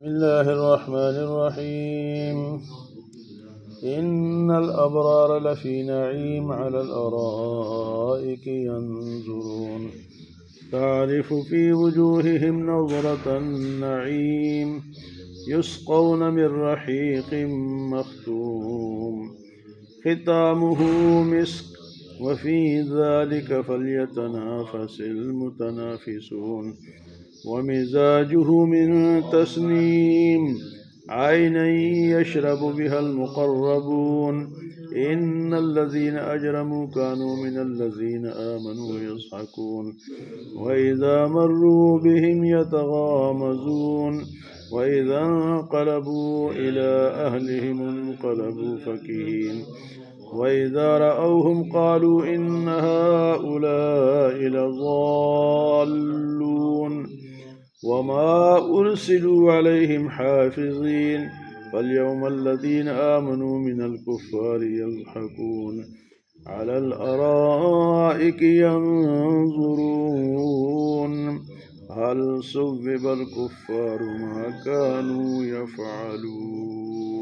بسم الله الرحمن الرحيم. إن الأبرار لفي نعيم على الأرائك ينظرون تعرف في وجوههم نظرة النعيم يسقون من رحيق مختوم ختامه مسك وفي ذلك فليتنافس المتنافسون ومزاجه من تسنيم عينا يشرب بها المقربون إن الذين أجرموا كانوا من الذين آمنوا يضحكون وإذا مروا بهم يتغامزون وإذا انقلبوا إلى أهلهم انقلبوا فكهين وإذا رأوهم قالوا إن هؤلاء لضالون وما أرسلوا عليهم حافظين فاليوم الذين آمنوا من الكفار يضحكون على الأرائك ينظرون هل ثوب الكفار ما كانوا يفعلون.